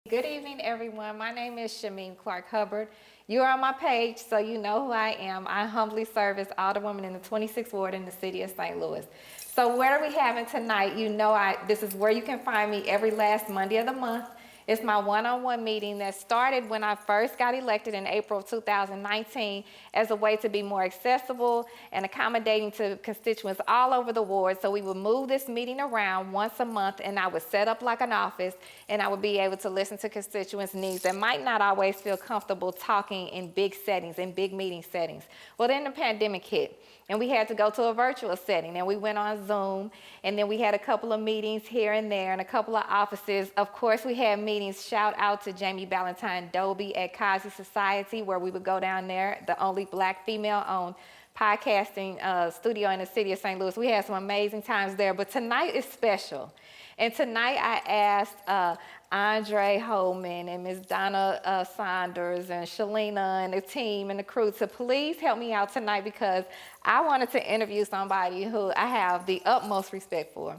Good evening, everyone. My name is Shameem Clark Hubbard. You are on my page, so you know who I am. I humbly serve as Alderwoman in the 26th Ward in the city of St. Louis. So what are we having tonight? You know this is where you can find me every last Monday of the month. It's my one-on-one meeting that started when I first got elected in April of 2019 as a way to be more accessible and accommodating to constituents all over the ward. So we would move this meeting around once a month, and I would set up like an office, and I would be able to listen to constituents' needs that might not always feel comfortable talking in big settings, in big meeting settings. Well, then the pandemic hit, and we had to go to a virtual setting, and we went on Zoom, and then we had a couple of meetings here and there and a couple of offices. Of course, we had meetings. Shout out to Jamie Ballantyne Dobie at Kazi Society, where we would go down there, the only Black female-owned podcasting studio in the city of St. Louis. We had some amazing times there, but tonight is special. And tonight I asked Andre Holman and Ms. Donna Saunders and Shalina and the team and the crew to please help me out tonight, because I wanted to interview somebody who I have the utmost respect for.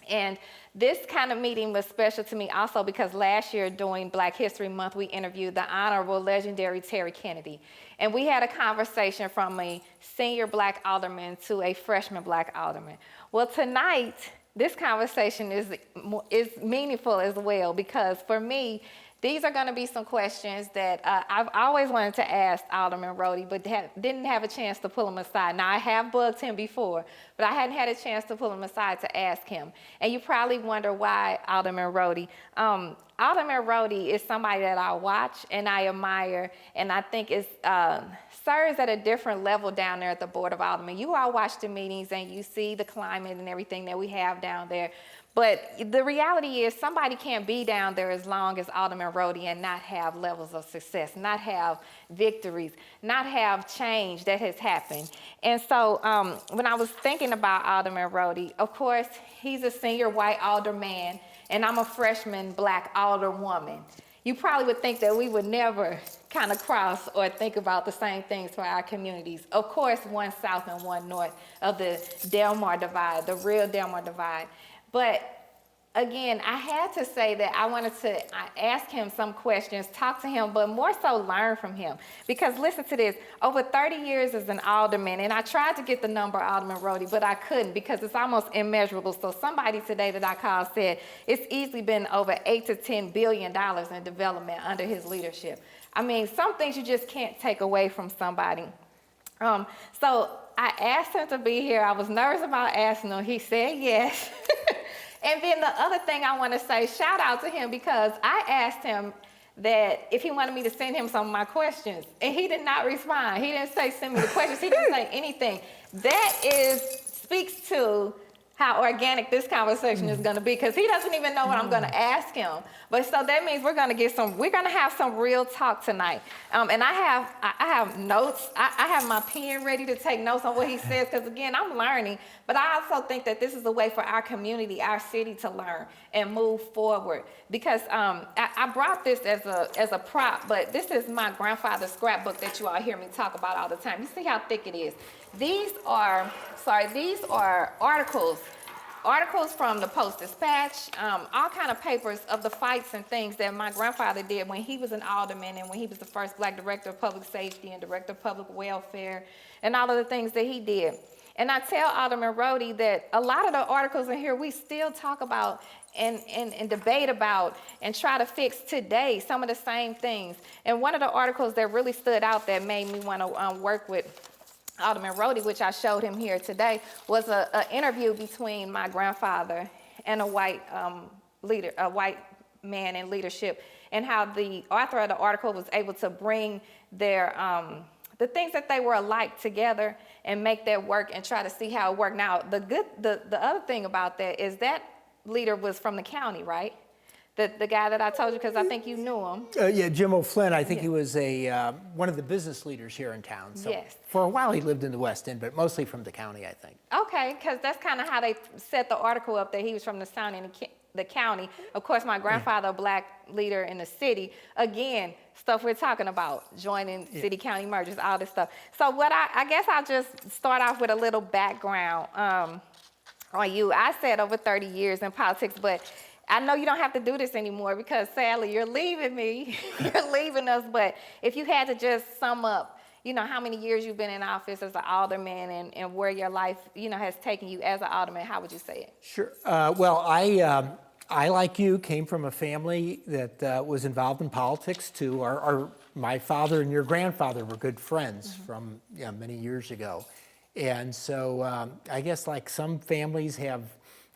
And this kind of meeting was special to me also because last year during Black History Month, we interviewed the Honorable Legendary Terry Kennedy. And we had a conversation from a senior Black alderman to a freshman Black alderman. Well, tonight, this conversation is meaningful as well, because for me, these are going to be some questions that I've always wanted to ask Alderman Roddy, but didn't have a chance to pull him aside. Now, I have bugged him before, but I hadn't had a chance to pull him aside to ask him. And you probably wonder why Alderman Roddy. Alderman Roddy is somebody that I watch and I admire, and I think serves at a different level down there at the Board of Aldermen. You all watch the meetings and you see the climate and everything that we have down there. But the reality is somebody can't be down there as long as Alderman Roddy and not have levels of success, not have victories, not have change that has happened. And so when I was thinking about Alderman Roddy, of course, he's a senior white alderman, and I'm a freshman Black alderwoman. You probably would think that we would never kind of cross or think about the same things for our communities. Of course, one south and one north of the Delmar divide, the real Delmar divide. But again, I had to say that I wanted to ask him some questions, talk to him, but more so learn from him. Because listen to this, over 30 years as an alderman, and I tried to get the number Alderman Roddy, but I couldn't because it's almost immeasurable. So somebody today that I called said it's easily been over $8 to $10 billion in development under his leadership. I mean, some things you just can't take away from somebody. So I asked him to be here. I was nervous about asking him. He said yes. And then the other thing I want to say, shout out to him, because I asked him that if he wanted me to send him some of my questions, and he did not respond. He didn't say send me the questions. He didn't say anything. That speaks to how organic this conversation is going to be, because he doesn't even know what I'm going to ask him. But so that means we're going to have some real talk tonight. And I have notes. I have my pen ready to take notes on what he says, because again, I'm learning. But I also think that this is a way for our community, our city, to learn and move forward. Because I brought this as a prop, but this is my grandfather's scrapbook that you all hear me talk about all the time. You see how thick it is. These are articles from the Post-Dispatch, all kind of papers of the fights and things that my grandfather did when he was an alderman and when he was the first Black director of public safety and director of public welfare and all of the things that he did. And I tell Alderman Roddy that a lot of the articles in here we still talk about and debate about and try to fix today, some of the same things. And one of the articles that really stood out that made me want to work with Alderman Roddy, which I showed him here today, was an interview between my grandfather and a white leader, a white man in leadership, and how the author of the article was able to bring their the things that they were alike together and make that work and try to see how it worked. Now, the other thing about that is that leader was from the county, right? The guy that I told you, because I think you knew him. Yeah, Jim O'Flynn. I think he was one of the business leaders here in town. So yes. For a while he lived in the West End, but mostly from the county, I think. Okay, because that's kind of how they set the article up, that he was from the county and the county. Of course, my grandfather, a Black leader in the city. Again, stuff we're talking about, joining city-county mergers, all this stuff. So what I guess I'll just start off with a little background on you. I said over 30 years in politics, but I know you don't have to do this anymore because sadly you're leaving me, you're leaving us, but if you had to just sum up, you know, how many years you've been in office as an alderman and where your life, you know, has taken you as an alderman, how would you say it? Sure. Well, I, like you, came from a family that was involved in politics too. My father and your grandfather were good friends from many years ago. And so I guess like some families have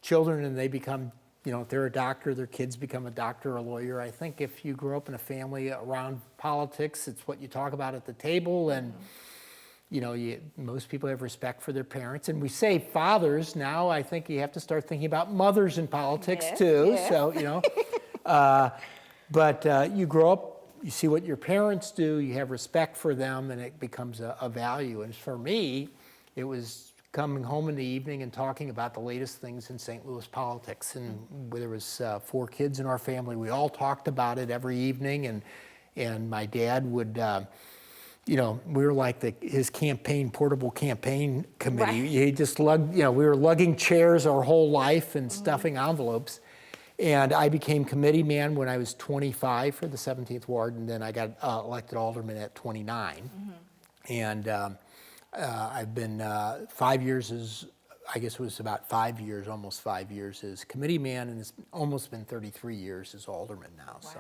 children and they become, you know, if they're a doctor, their kids become a doctor or a lawyer. I think if you grew up in a family around politics, it's what you talk about at the table. And, you know, most people have respect for their parents. And we say fathers now, I think you have to start thinking about mothers in politics too. Yes. So, you know, but you grow up, you see what your parents do, you have respect for them, and it becomes a value. And for me, it was coming home in the evening and talking about the latest things in St. Louis politics. And there was 4 kids in our family. We all talked about it every evening. And my dad would, you know, we were like his portable campaign committee. Right. He just lugged, you know, we were lugging chairs our whole life and stuffing envelopes. And I became committee man when I was 25 for the 17th Ward, and then I got elected alderman at 29. And I've been 5 years as, I guess it was about 5 years, almost 5 years as committee man, and it's almost been 33 years as alderman now. Wow. So.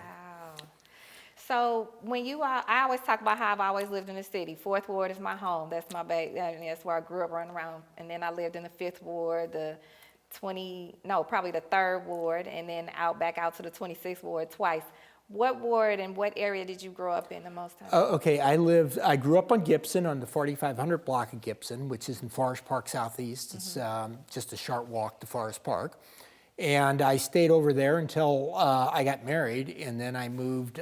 So when I always talk about how I've always lived in the city. 4th Ward is my home. That's my that's where I grew up running around. And then I lived in the 5th Ward, probably the 3rd Ward, and then back out to the 26th Ward twice. What ward and what area did you grow up in the most time? Okay, I grew up on Gibson, on the 4500 block of Gibson, which is in Forest Park Southeast. It's just a short walk to Forest Park. And I stayed over there until I got married, and then I moved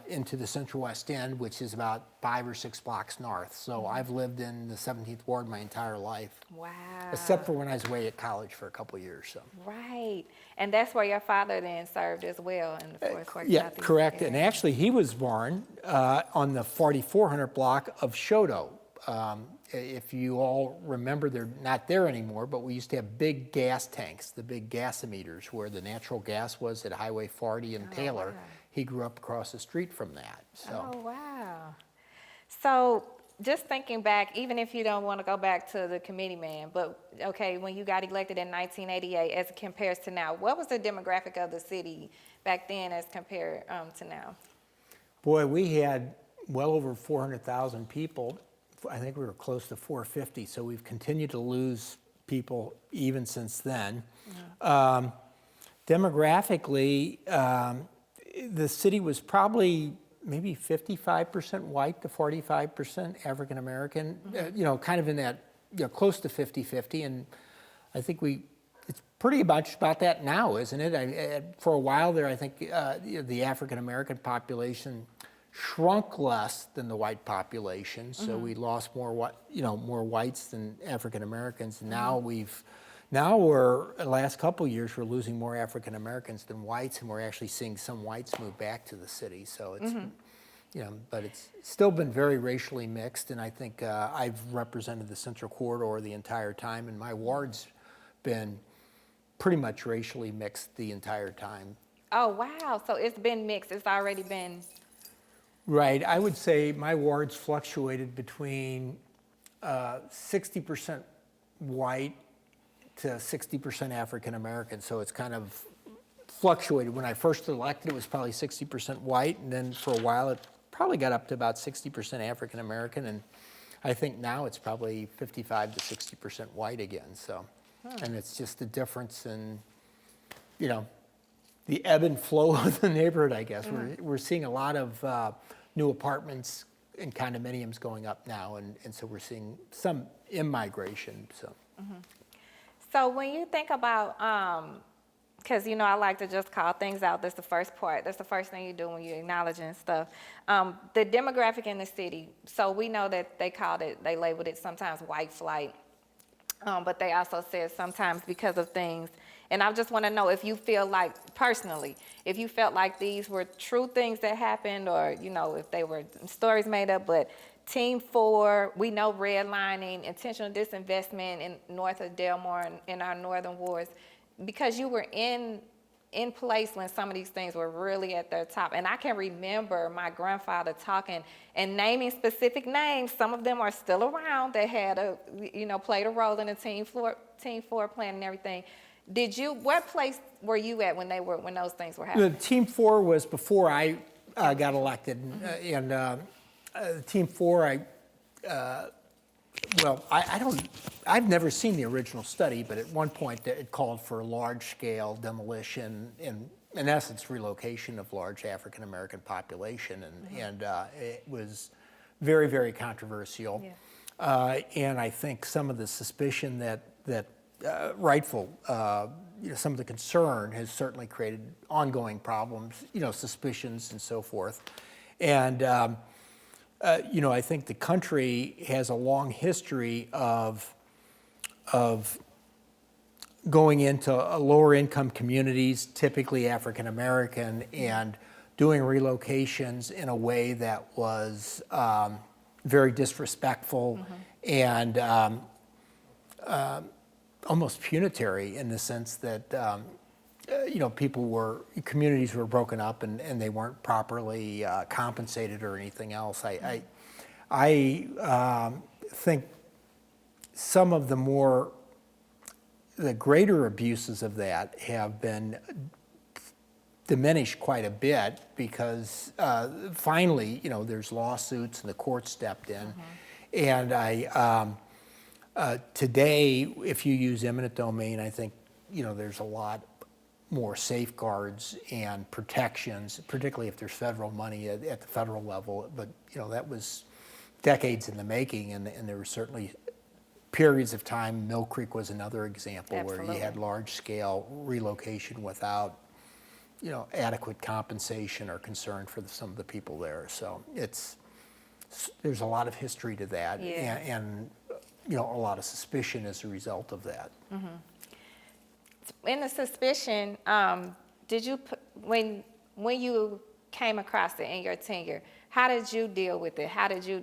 into the Central West End, which is about 5 or 6 blocks north. So I've lived in the 17th Ward my entire life. Wow. Except for when I was away at college for a couple of years. So. Right. And that's where your father then served as well in the Forest Park Yeah, Southeast correct. area. And actually, he was born on the 4400 block of Shoto. If you all remember, they're not there anymore, but we used to have big gas tanks, the big gasimeters, where the natural gas was at Highway 40 and Taylor. Wow. He grew up across the street from that. So. Oh, wow. So just thinking back, even if you don't want to go back to the committee man, but okay, when you got elected in 1988 as it compares to now, what was the demographic of the city back then as compared to now? Boy, we had well over 400,000 people. I think we were close to 450, so we've continued to lose people even since then. Demographically, the city was probably maybe 55% white to 45% African American, you know, kind of in that, you know, close to 50-50, and I think it's pretty much about that now, isn't it? For a while there, I think the African American population shrunk less than the white population, so we lost more whites than African Americans. Now we're the last couple of years we're losing more African Americans than whites, and we're actually seeing some whites move back to the city. So it's you know, but it's still been very racially mixed, and I think I've represented the Central Corridor the entire time, and my ward's been pretty much racially mixed the entire time. Oh, wow. So it's been mixed. It's already been. Right. I would say my ward's fluctuated between 60% white to 60% African American. So it's kind of fluctuated. When I first elected, it was probably 60% white, and then for a while it probably got up to about 60% African American, and I think now it's probably 55 to 60% white again. So, and it's just the difference in, you know, the ebb and flow of the neighborhood, I guess. We're seeing a lot of new apartments and condominiums going up now, and so we're seeing some in-migration. So. So when you think about, because, you know, I like to just call things out. That's the first part. That's the first thing you do when you're acknowledging stuff. The demographic in the city. So we know that they labeled it sometimes white flight, but they also said sometimes because of things. And I just want to know if you feel like, personally, if you felt like these were true things that happened, or, you know, if they were stories made up. But Team 4, we know redlining, intentional disinvestment in north of Delmar and in our northern wards. Because you were in in place when some of these things were really at their top. And I can remember my grandfather talking and naming specific names. Some of them are still around that had played a role in the team floor plan and everything. What place were you at when those things were happening? The Team 4 was before I got elected, and Team 4, I've never seen the original study, but at one point it called for large-scale demolition, in essence, relocation of large African-American population, and it was very, very controversial. Yeah. And I think some of the suspicion that some of the concern has certainly created ongoing problems, suspicions and so forth. And I think the country has a long history of going into lower income communities, typically African American, and doing relocations in a way that was very disrespectful and almost punitary, in the sense that communities were broken up and they weren't properly compensated or anything else. I think some of the greater abuses of that have been diminished quite a bit, because finally, there's lawsuits and the court stepped in. And today, if you use eminent domain, I think, there's a lot more safeguards and protections, particularly if there's federal money at the federal level. But, that was decades in the making, and there were certainly periods of time. Mill Creek was another example. Absolutely. Where you had large-scale relocation without, adequate compensation or concern for some of the people there. So there's a lot of history to that, yeah. and a lot of suspicion as a result of that. In the suspicion, when you came across it in your tenure, how did you deal with it?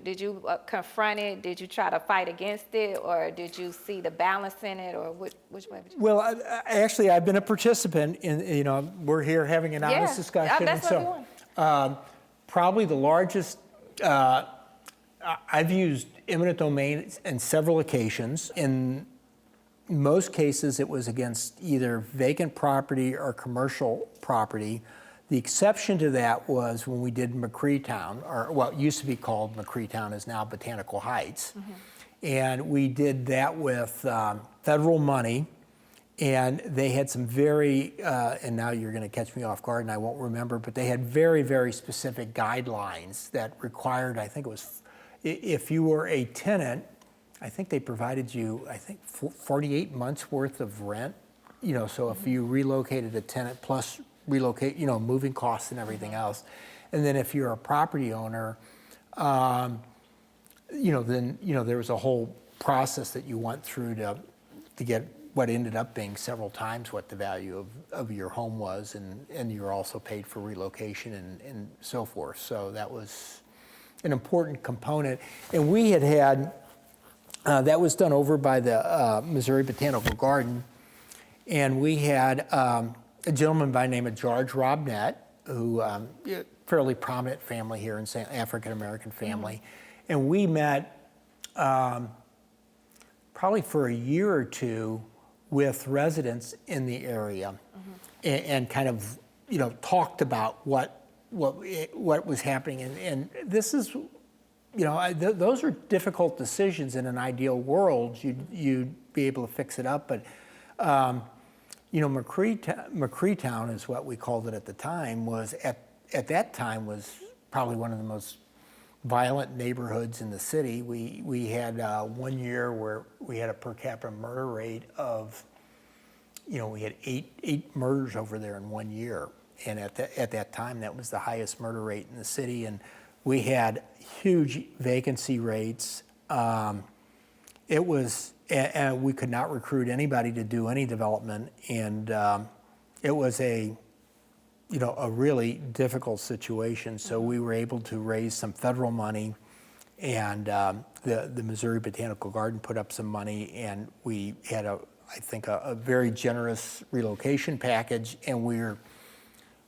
Did you confront it? Did you try to fight against it, or did you see the balance in it, or which way would you? Well, I've been a participant in. We're here having an honest discussion. That's what we want. Probably the largest. I've used eminent domain in several occasions. In most cases, it was against either vacant property or commercial property. The exception to that was when we did McCreetown, or what used to be called McCreetown is now Botanical Heights. And we did that with federal money, and they had some very, and now you're going to catch me off guard and I won't remember, but they had very, very specific guidelines that required, I think it was, if you were a tenant, I think they provided you, 48 months worth of rent. So if you relocated a tenant plus relocate, moving costs and everything else. And then if you're a property owner, then, there was a whole process that you went through to get what ended up being several times what the value of your home was, and you're also paid for relocation and so forth. So that was an important component. And we had that was done over by the Missouri Botanical Garden, and we had a gentleman by the name of George Robnett, who fairly prominent family here in African American family, and we met probably for a year or two with residents in the area, and kind of talked about what was happening, and this is. Those are difficult decisions. In an ideal world, you'd be able to fix it up, but McCreetown is what we called it at the time. Was at that time was probably one of the most violent neighborhoods in the city. We had 1 year where we had a per capita murder rate of, we had eight murders over there in 1 year, and at that time that was the highest murder rate in the city, and we had huge vacancy rates. It was, and we could not recruit anybody to do any development, and it was a really difficult situation. So we were able to raise some federal money, and the Missouri Botanical Garden put up some money, and we had I think, a very generous relocation package, and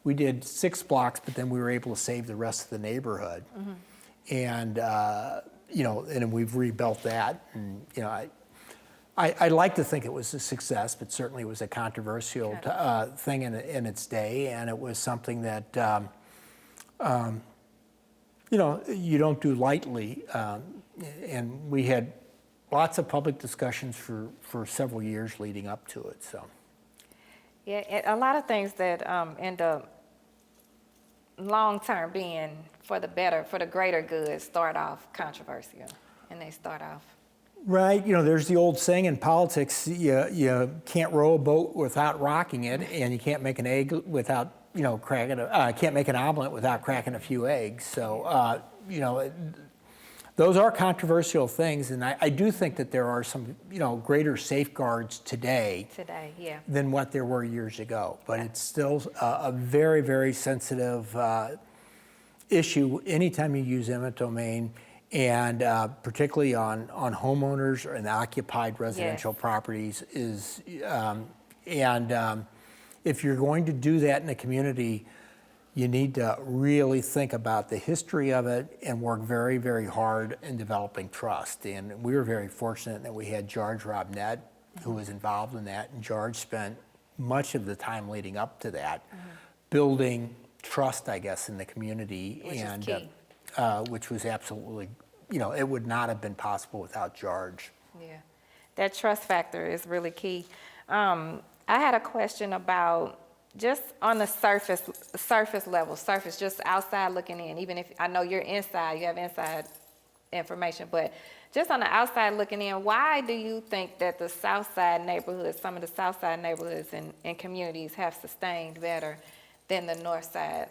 we did 6 blocks, but then we were able to save the rest of the neighborhood. And, and we've rebuilt that. And, I like to think it was a success, but certainly it was a controversial thing in its day, and it was something that, you don't do lightly. And we had lots of public discussions for several years leading up to it. So, yeah, a lot of things that end up long term being for the better, for the greater good, start off controversial, and they start off. Right, there's the old saying in politics: you can't row a boat without rocking it, and you can't make an egg without cracking. Can't make an omelet without cracking a few eggs. So those are controversial things, and I do think that there are some greater safeguards today. Yeah. Than what there were years ago, but it's still a very, very sensitive issue anytime you use eminent domain. And particularly on homeowners and occupied residential properties if you're going to do that in a community, you need to really think about the history of it and work very, very hard in developing trust. And we were very fortunate that we had George Robnett, who was involved in that, and George spent much of the time leading up to that, building trust, I guess, in the community. Which is key. Which was absolutely, it would not have been possible without George. Yeah, that trust factor is really key. I had a question about just on the surface level, just outside looking in, even if I know you're inside, you have inside information, but just on the outside looking in, why do you think that the South Side neighborhoods, some of the South Side neighborhoods and communities have sustained better than the North Side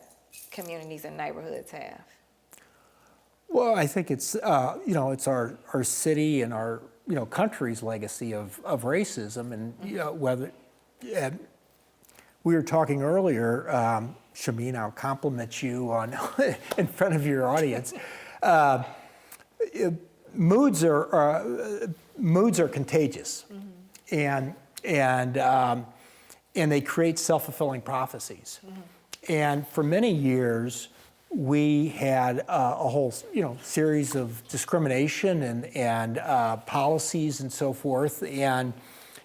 communities and neighborhoods have? Well, I think it's it's our city and our country's legacy of racism, and whether we were talking earlier, Shameem, I'll compliment you on in front of your audience. Moods are contagious, and they create self-fulfilling prophecies. And for many years, we had a whole series of discrimination and policies and so forth, and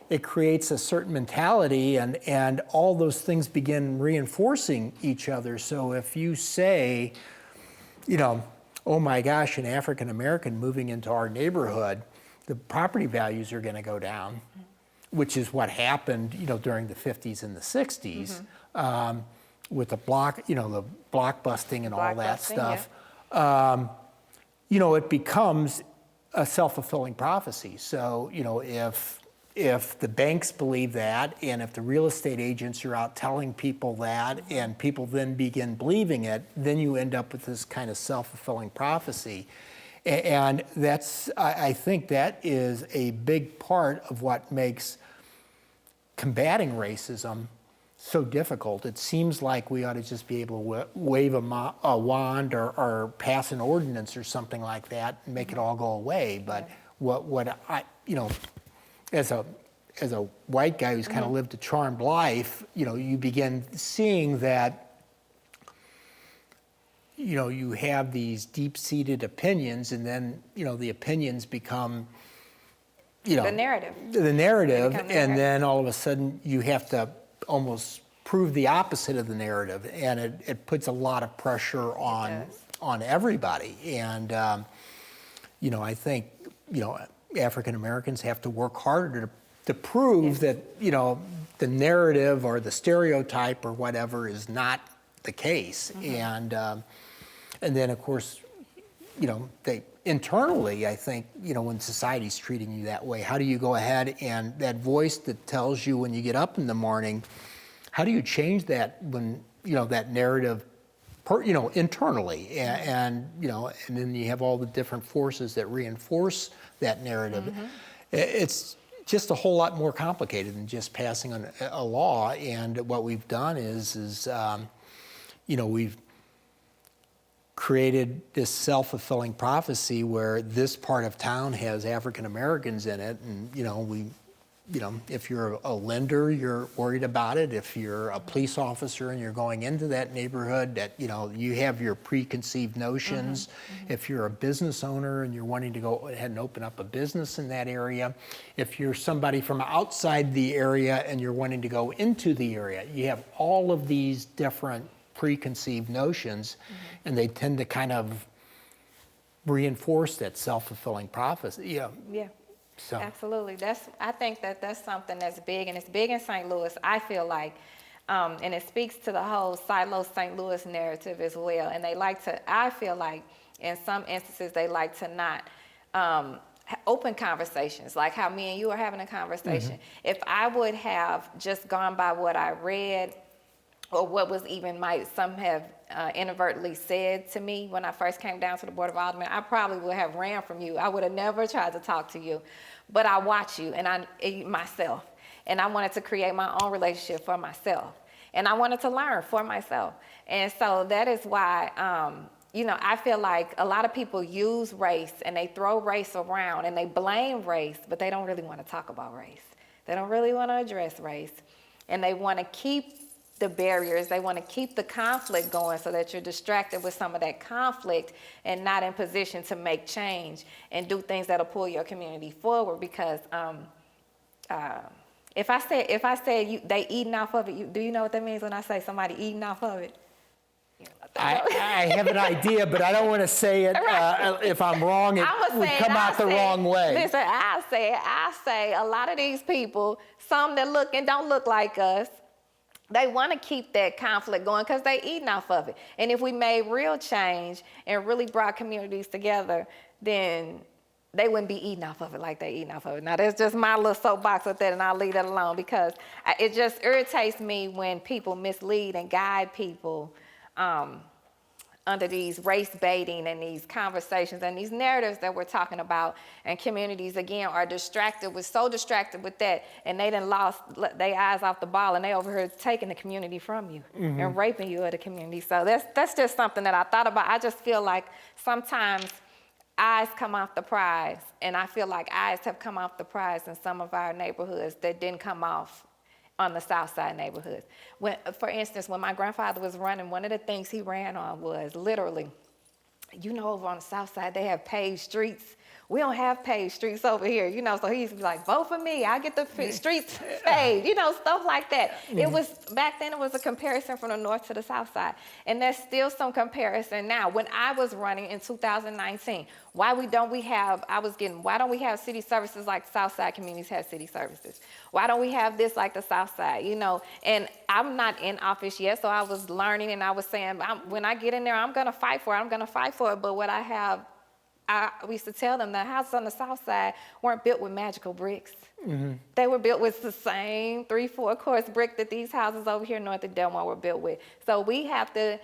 it creates a certain mentality, and all those things begin reinforcing each other. So if you say, oh my gosh, an African American moving into our neighborhood, the property values are going to go down, which is what happened, during the 50s and the 60s, with the the block busting and all that stuff. Yeah. It becomes a self-fulfilling prophecy. So, if the banks believe that, and if the real estate agents are out telling people that, and people then begin believing it, then you end up with this kind of self-fulfilling prophecy. And I think that is a big part of what makes combating racism so difficult. It seems like we ought to just be able to wave a wand or pass an ordinance or something like that and make it all go away. But what I, as a white guy who's kind of lived a charmed life, you begin seeing that, you have these deep-seated opinions, and then, the opinions become, the narrative. The narrative, and then all of a sudden you have to almost prove the opposite of the narrative, and it puts a lot of pressure on everybody. And, I think, African Americans have to work harder to prove that, the narrative or the stereotype or whatever is not the case. And then, of course, they internally, I think, when society's treating you that way, how do you go ahead and that voice that tells you when you get up in the morning, how do you change that when, that narrative, internally, and then you have all the different forces that reinforce that narrative. It's just a whole lot more complicated than just passing a law. And what we've done is we've created this self-fulfilling prophecy where this part of town has African Americans in it, and if you're a lender, you're worried about it. If you're a police officer and you're going into that neighborhood, that you have your preconceived notions. If you're a business owner and you're wanting to go ahead and open up a business in that area. If you're somebody from outside the area and you're wanting to go into the area, you have all of these different preconceived notions, and they tend to kind of reinforce that self-fulfilling prophecy. Yeah. So. Absolutely. I think that's something that's big, and it's big in St. Louis, I feel like. And it speaks to the whole silo St. Louis narrative as well. And I feel like in some instances, they like to not open conversations, like how me and you are having a conversation. If I would have just gone by what I read, or what was even some have inadvertently said to me when I first came down to the Board of Aldermen, I probably would have ran from you. I would have never tried to talk to you. But I watch you myself, and I wanted to create my own relationship for myself, and I wanted to learn for myself. And so that is why, I feel like a lot of people use race, and they throw race around, and they blame race, but they don't really want to talk about race. They don't really want to address race, and they want to keep the barriers. They want to keep the conflict going so that you're distracted with some of that conflict and not in position to make change and do things that'll pull your community forward. Because if I say they eating off of it, do you know what that means when I say somebody eating off of it? I have an idea, but I don't want to say it. If I'm wrong, it would come out the wrong way. Listen, I say a lot of these people, some that look and don't look like us, they want to keep that conflict going because they eating off of it. And if we made real change and really brought communities together, then they wouldn't be eating off of it like they eating off of it. Now, that's just my little soapbox with that, and I'll leave that alone because it just irritates me when people mislead and guide people under these race baiting and these conversations and these narratives that we're talking about. And communities, again, are so distracted with that, and they done lost their eyes off the ball, and they over here taking the community from you and raping you of the community. So that's just something that I thought about. I just feel like sometimes eyes come off the prize, and I feel like eyes have come off the prize in some of our neighborhoods that didn't come off on the South Side neighborhoods. For instance, when my grandfather was running, one of the things he ran on was literally, over on the South Side, they have paved streets. We don't have paved streets over here, so he used to be like, vote for me, I get the streets paved, stuff like that. It was, back then it was a comparison from the North to the South Side. And there's still some comparison now. When I was running in 2019, why don't we have city services like South Side communities have city services? Why don't we have this like the South Side, And I'm not in office yet, so I was learning, and I was saying, when I get in there, I'm gonna fight for it, but what we used to tell them the houses on the South Side weren't built with magical bricks. They were built with the same 3-4 course brick that these houses over here north of Delmar were built with. So we have to,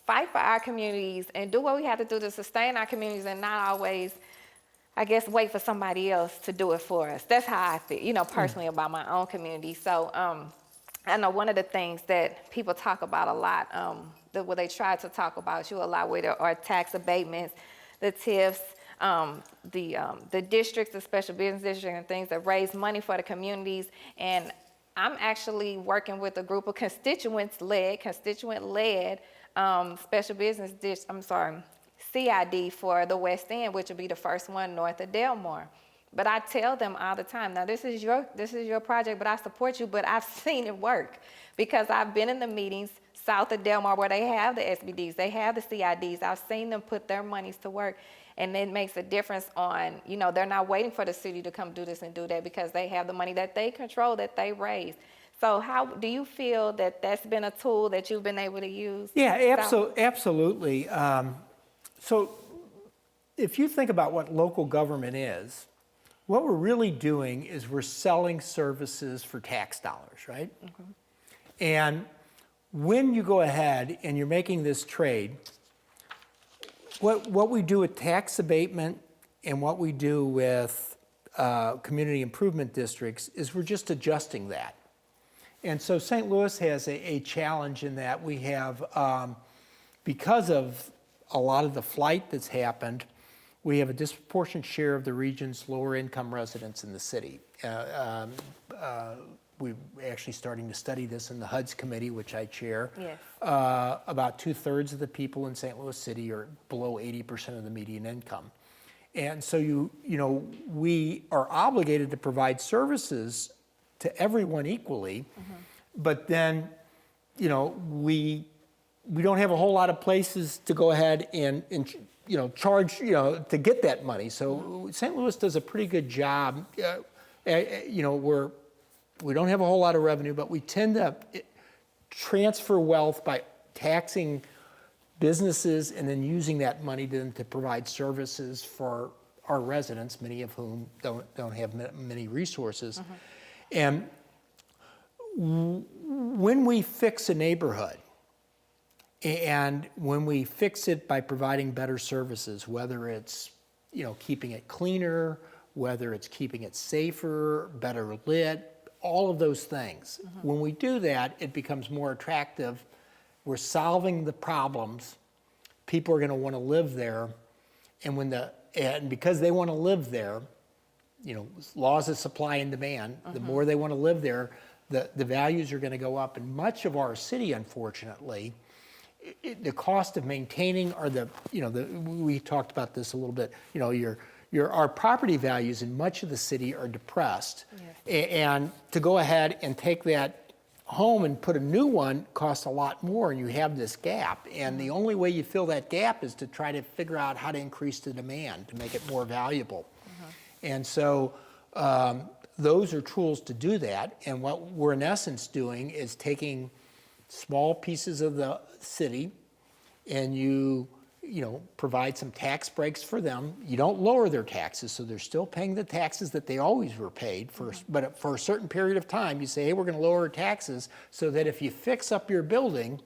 fight for our communities and do what we have to do to sustain our communities, and not always, wait for somebody else to do it for us. That's how I feel, personally about my own community. So I know one of the things that people talk about a lot, what they try to talk about you a lot with are tax abatements, the TIFs, the districts, the special business districts, and things that raise money for the communities. And I'm actually working with a group of constituent-led special business CID for the West End, which will be the first one north of Delmar. But I tell them all the time, now this is your project, but I support you, but I've seen it work because I've been in the meetings south of Delmar where they have the SBDs, they have the CIDs. I've seen them put their monies to work, and it makes a difference on, they're not waiting for the city to come do this and do that because they have the money that they control, that they raise. So how do you feel that that's been a tool that you've been able to use? Yeah, absolutely. So if you think about what local government is, what we're really doing is we're selling services for tax dollars, right? And when you go ahead and you're making this trade, what we do with tax abatement and what we do with community improvement districts is we're just adjusting that. And so St. Louis has a challenge in that we have, because of a lot of the flight that's happened, we have a disproportionate share of the region's lower income residents in the city. We're actually starting to study this in the HUD's committee, which I chair. Yes. About 2/3 of the people in St. Louis City are below 80% of the median income. And so we are obligated to provide services to everyone equally, but then, we don't have a whole lot of places to go ahead and charge, to get that money. So St. Louis does a pretty good job. We don't have a whole lot of revenue, but we tend to transfer wealth by taxing businesses and then using that money to provide services for our residents, many of whom don't have many resources. And when we fix a neighborhood, and when we fix it by providing better services, whether it's keeping it cleaner, whether it's keeping it safer, better lit, all of those things. When we do that, it becomes more attractive. We're solving the problems. People are going to want to live there, and because they want to live there, laws of supply and demand. The more they want to live there, the values are going to go up. And much of our city, unfortunately, the cost of maintaining we talked about this a little bit. Our property values in much of the city are depressed. Yes. And to go ahead and take that home and put a new one costs a lot more, and you have this gap. And the only way you fill that gap is to try to figure out how to increase the demand to make it more valuable. And so those are tools to do that. And what we're in essence doing is taking small pieces of the city and you provide some tax breaks for them. You don't lower their taxes, so they're still paying the taxes that they always were paid for. But for a certain period of time, you say, hey, we're going to lower taxes so that if you fix up your building,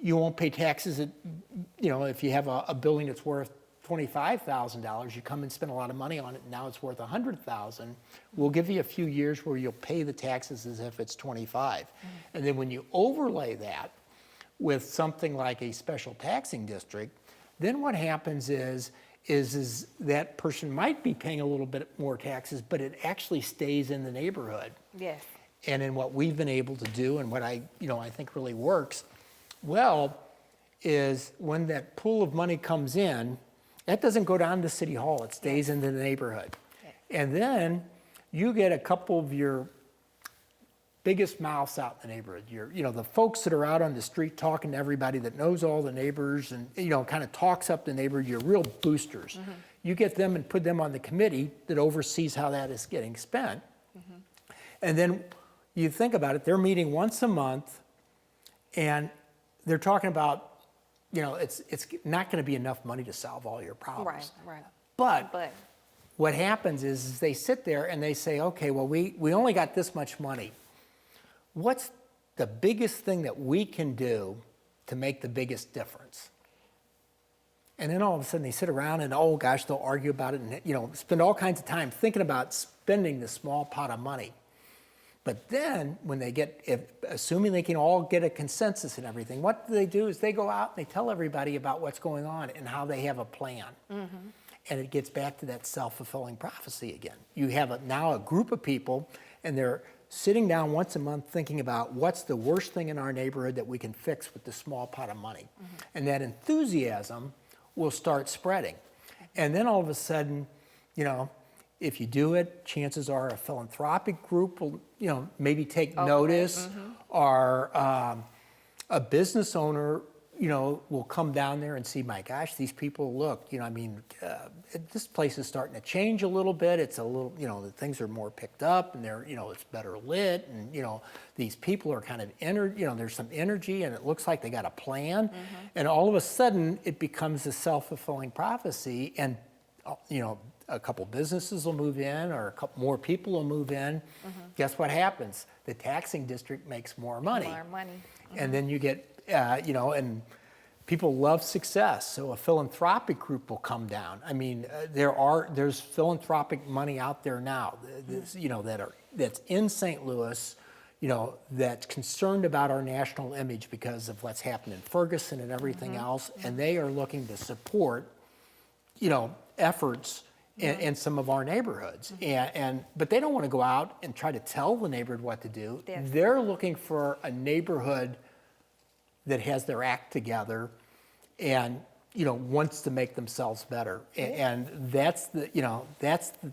you won't pay taxes. If you have a building that's worth $25,000, you come and spend a lot of money on it, and now it's worth $100,000. We'll give you a few years where you'll pay the taxes as if it's 25. And then when you overlay that with something like a special taxing district, then what happens is that person might be paying a little bit more taxes, but it actually stays in the neighborhood. Yes. And in what we've been able to do, and what I think really works well, is when that pool of money comes in, that doesn't go down to City Hall, it stays in the neighborhood. And then you get a couple of your biggest mouths out in the neighborhood. The folks that are out on the street talking to everybody, that knows all the neighbors and, kind of talks up the neighborhood, your real boosters. You get them and put them on the committee that oversees how that is getting spent. And then you think about it, they're meeting once a month and they're talking about, it's not going to be enough money to solve all your problems. Right. But what happens is they sit there and they say, okay, well, we only got this much money. What's the biggest thing that we can do to make the biggest difference? And then all of a sudden they sit around and, oh gosh, they'll argue about it and, spend all kinds of time thinking about spending the small pot of money. But then when they assuming they can all get a consensus and everything, what do is they go out and they tell everybody about what's going on and how they have a plan. And it gets back to that self-fulfilling prophecy again. You have now a group of people and they're sitting down once a month thinking about what's the worst thing in our neighborhood that we can fix with the small pot of money. And that enthusiasm will start spreading. And then all of a sudden, if you do it, chances are a philanthropic group will, maybe take notice, or a business owner, will come down there and see, my gosh, these people look, this place is starting to change a little bit. It's a little, the things are more picked up and they're, it's better lit. And, these people are kind of, there's some energy and it looks like they got a plan. And all of a sudden it becomes a self-fulfilling prophecy. And, a couple businesses will move in or a couple more people will move in. Guess what happens? The taxing district makes more money. More money. And then you get, and people love success. So a philanthropic group will come down. I mean, there's philanthropic money out there now, that's in St. Louis, that's concerned about our national image because of what's happened in Ferguson and everything else. And they are looking to support, efforts in some of our neighborhoods. But they don't want to go out and try to tell the neighborhood what to do. Yes. They're looking for a neighborhood that has their act together and, wants to make themselves better. And that's the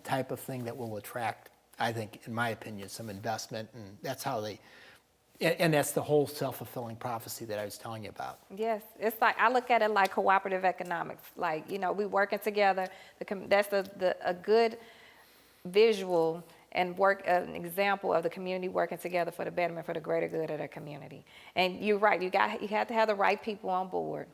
type of thing that will attract, I think, in my opinion, some investment. And that's how and that's the whole self-fulfilling prophecy that I was telling you about. Yes, it's like, I look at it like cooperative economics. Like, we working together. That's a good visual and an example of the community working together for the betterment, for the greater good of the community. And you're right, you have to have the right people on board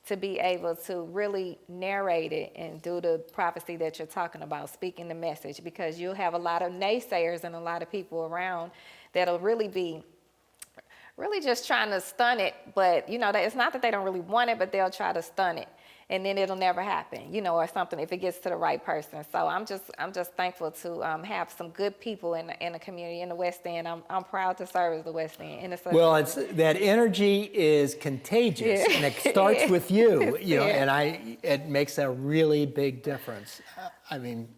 to be able to really narrate it and do the prophecy that you're talking about, speaking the message, because you'll have a lot of naysayers and a lot of people around that'll really be just trying to stun it, but it's not that they don't really want it, but they'll try to stun it, and then it'll never happen, or something if it gets to the right person. So I'm just thankful to have some good people in the community in the West End. I'm proud to serve as the West End. Well, that energy is contagious, and it starts with you, and it makes a really big difference. I mean,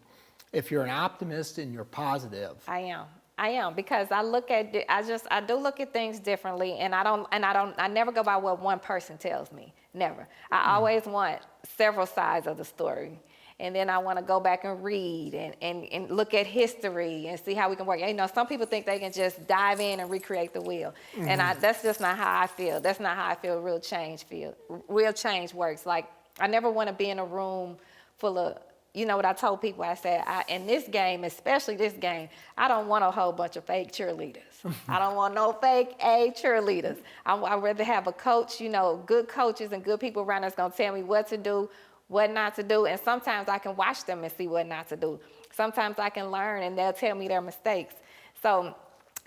if you're an optimist and you're positive. I am, because I do look at things differently, and I never go by what one person tells me. Never. I always want several sides of the story. And then I want to go back and read and look at history and see how we can work. Some people think they can just dive in and recreate the wheel. And that's just not how I feel. That's not how I feel real change works. Like, I never want to be in a room full of, what I told people, I said, in this game, especially this game, I don't want a whole bunch of fake cheerleaders. I don't want no fake cheerleaders. I'd rather have a coach, good coaches and good people around that's going to tell me what to do, what not to do. And sometimes I can watch them and see what not to do. Sometimes I can learn and they'll tell me their mistakes. So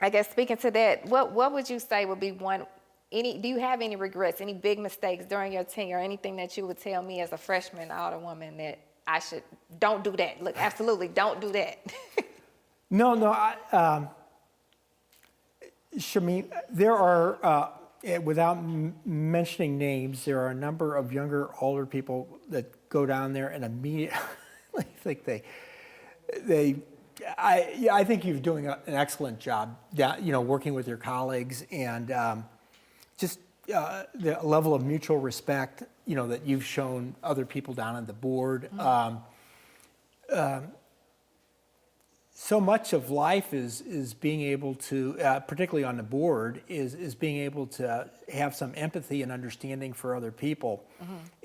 I guess speaking to that, what would you say would be do you have any regrets, any big mistakes during your tenure, anything that you would tell me as a freshman Alderwoman that don't do that? Look, absolutely, don't do that. No, Shameem, there are, without mentioning names, there are a number of younger, older people that go down there and immediately think I think you're doing an excellent job, working with your colleagues and just the level of mutual respect, that you've shown other people down on the board. So much of life is being able to, particularly on the board, is being able to have some empathy and understanding for other people.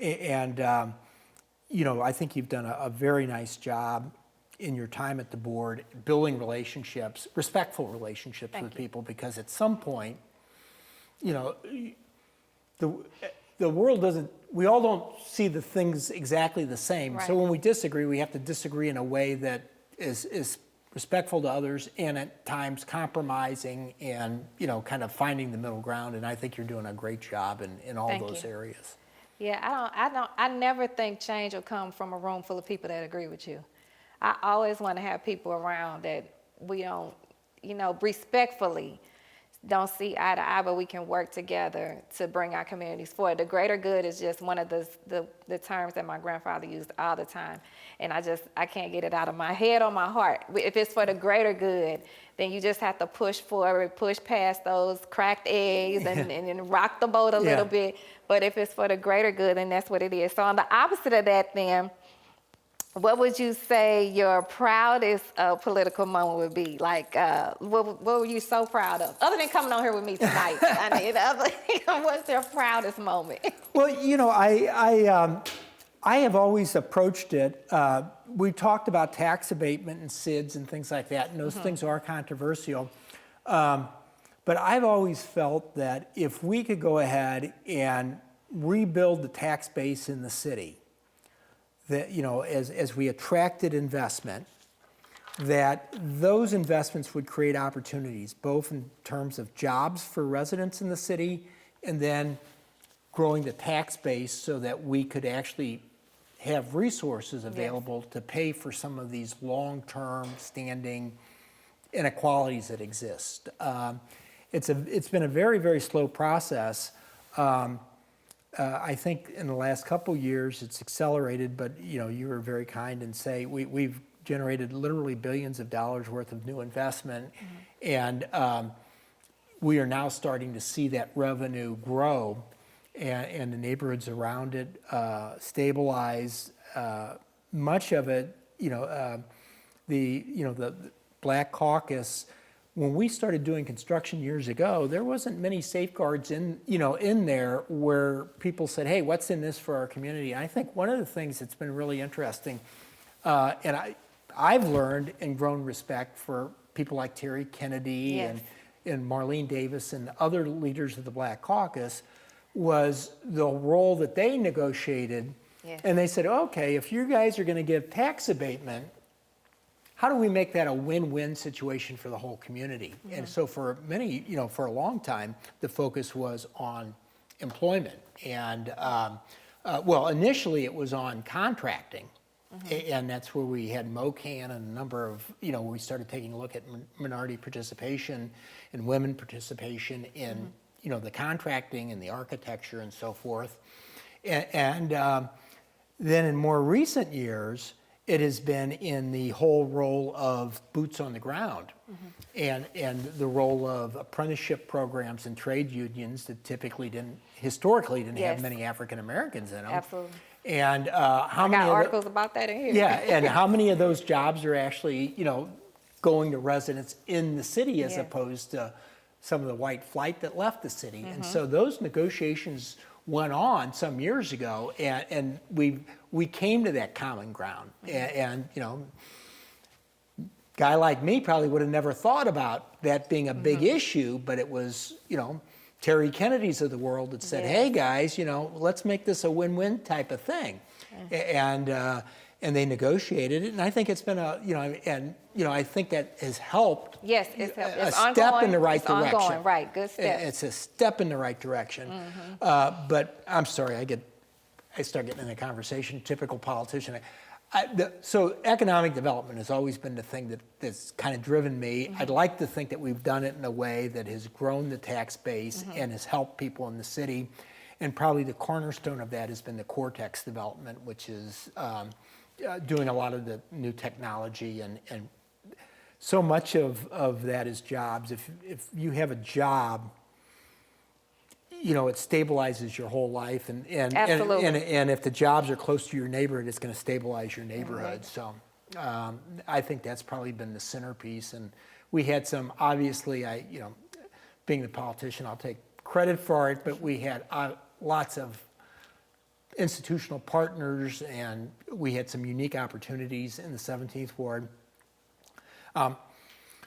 And, I think you've done a very nice job in your time at the board, building relationships, respectful relationships with people, because at some point, the world we all don't see the things exactly the same. Right. So when we disagree, we have to disagree in a way that is respectful to others and at times compromising and, kind of finding the middle ground. And I think you're doing a great job in all those areas. Yeah, I never think change will come from a room full of people that agree with you. I always want to have people around that we don't, respectfully don't see eye to eye, but we can work together to bring our communities forward. The greater good is just one of the terms that my grandfather used all the time. And I can't get it out of my head or my heart. If it's for the greater good, then you just have to push forward, push past those cracked eggs and rock the boat a little bit. But if it's for the greater good, then that's what it is. So on the opposite of that then, what would you say your proudest political moment would be? Like, what were you so proud of? Other than coming on here with me tonight. What's your proudest moment? Well, I have always approached it. We talked about tax abatement and SIDS and things like that, and those things are controversial. But I've always felt that if we could go ahead and rebuild the tax base in the city, that, as we attracted investment, that those investments would create opportunities, both in terms of jobs for residents in the city and then growing the tax base so that we could actually have resources available to pay for some of these long-term standing inequalities that exist. It's been a very, very slow process. I think in the last couple years it's accelerated, but you were very kind and say we've generated literally billions of dollars worth of new investment, and we are now starting to see that revenue grow, and the neighborhoods around it stabilize. Much of it, the Black Caucus. When we started doing construction years ago, there wasn't many safeguards in there where people said, "Hey, what's in this for our community?" And I think one of the things that's been really interesting, and I've learned and grown respect for people like Terry Kennedy and Marlene Davis and other leaders of the Black Caucus, was the role that they negotiated. Yes. And they said, okay, if you guys are going to give tax abatement, how do we make that a win-win situation for the whole community? And so for many, for a long time, the focus was on employment. And initially it was on contracting. And that's where we had MOCAN and a number of, we started taking a look at minority participation and women participation in, the contracting and the architecture and so forth. And then in more recent years, it has been in the whole role of boots on the ground, and the role of apprenticeship programs and trade unions that historically didn't have many African Americans in them. Absolutely. And I got articles about that in here. Yeah, and how many of those jobs are actually, going to residents in the city as opposed to some of the white flight that left the city. And so those negotiations went on some years ago, and we came to that common ground. And guy like me probably would have never thought about that being a big issue, but it was, Terry Kennedy's of the world that said, hey guys, let's make this a win-win type of thing. And they negotiated it, and I think it's been I think that has helped. Yes, it's helped. A It's step ongoing. in the right It's direction. Ongoing. Right, good step. It's a step in the right direction. But I'm sorry, I start getting in a conversation, typical politician. So economic development has always been the thing that's kind of driven me. I'd like to think that we've done it in a way that has grown the tax base and has helped people in the city. And probably the cornerstone of that has been the Cortex development, which is doing a lot of the new technology, and so much of that is jobs. If you have a job, it stabilizes your whole life, and if the jobs are close to your neighborhood, it's going to stabilize your neighborhood. So I think that's probably been the centerpiece. And we had some, obviously, being the politician, I'll take credit for it, but we had lots of institutional partners, and we had some unique opportunities in the 17th Ward.